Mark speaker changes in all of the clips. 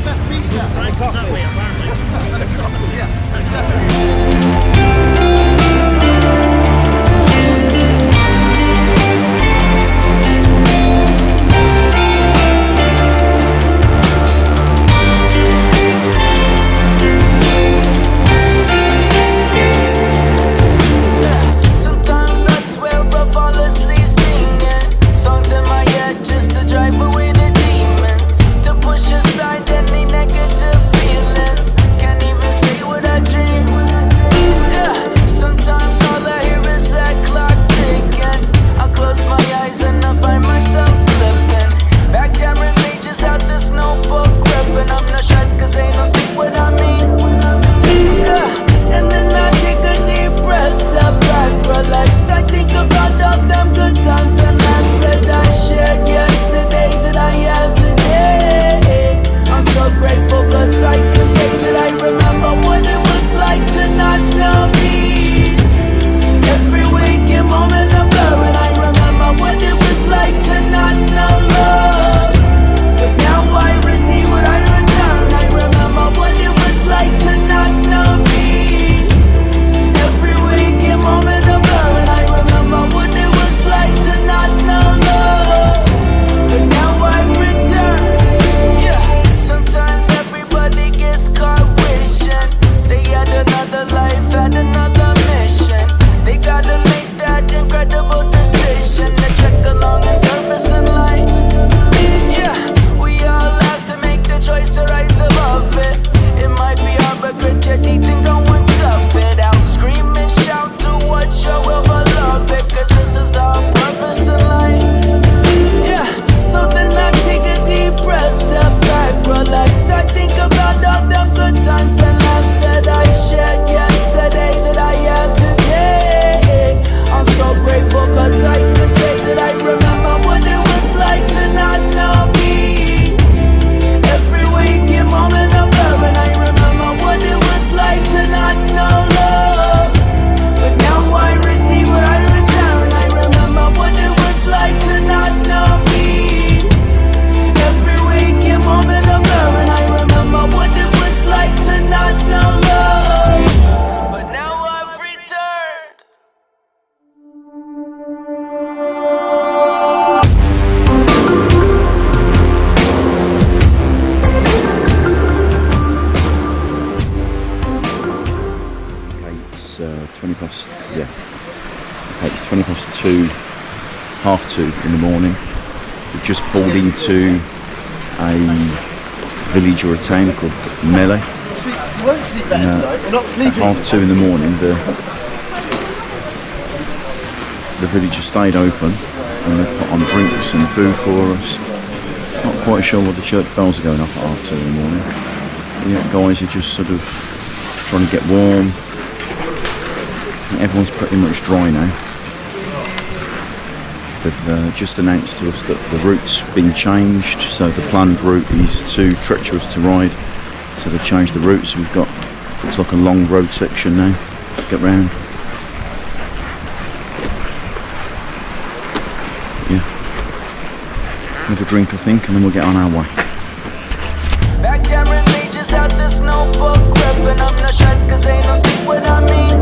Speaker 1: best pizza. Exactly.
Speaker 2: It's 2:20, 2:30 in the morning. We've just pulled into a village or a town called Michelin.
Speaker 1: You won't sleep better tonight. We're not sleeping.
Speaker 2: At 2:30 in the morning, the village has stayed open and they've put on drinks and food for us. Not quite sure what the church bells are going off at 2:30 in the morning. The guys are just sort of trying to get warm. Everyone's pretty much dry now. They've just announced to us that the route's been changed, so the planned route is too treacherous to ride, so they've changed the route. So we've got, looks like a long road section now to get round. Yeah, another drink I think, and then we'll get on our way.
Speaker 3: Backgammon pages out this notebook, ripping up no shots cause they don't see what I mean.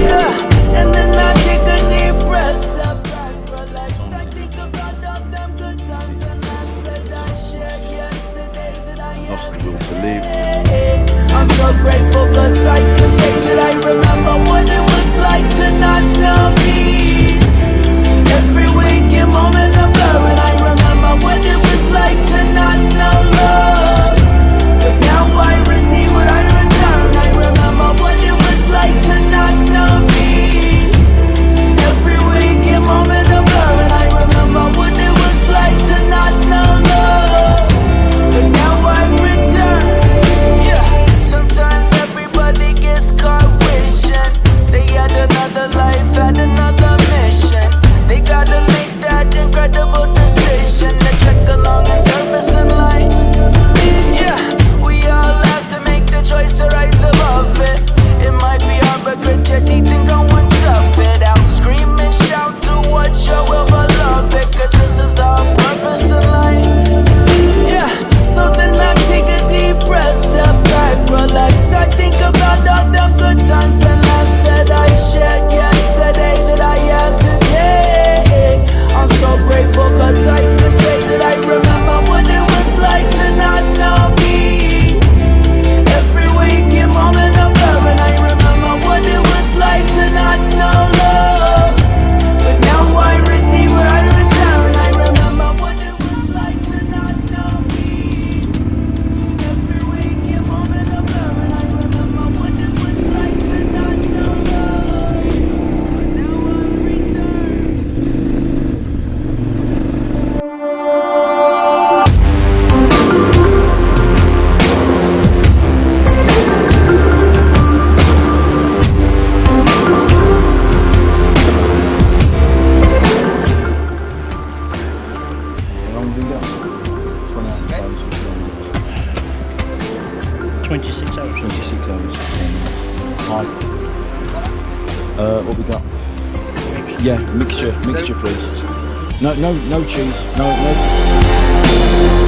Speaker 3: Yeah, and then I take a deep breath, step back, relax. I think about all them good times and nights that I shared yesterday that I
Speaker 2: Lost the will to live.
Speaker 3: I'm so grateful cause I can say that I remember what it was like to not know peace. Every waking moment a blur, and I remember what it was like to not know love. But now I receive what I return. I remember what it was like to not know peace. Every waking moment a blur, and I remember what it was like to not know love. But now I return. Yeah, sometimes everybody gets caught wishing they had another life, had another minute.
Speaker 2: long have you been going? 26 hours.
Speaker 4: 26 hours.
Speaker 2: 26 hours. Hi. What we got? Yeah, mixture please. No cheese. No.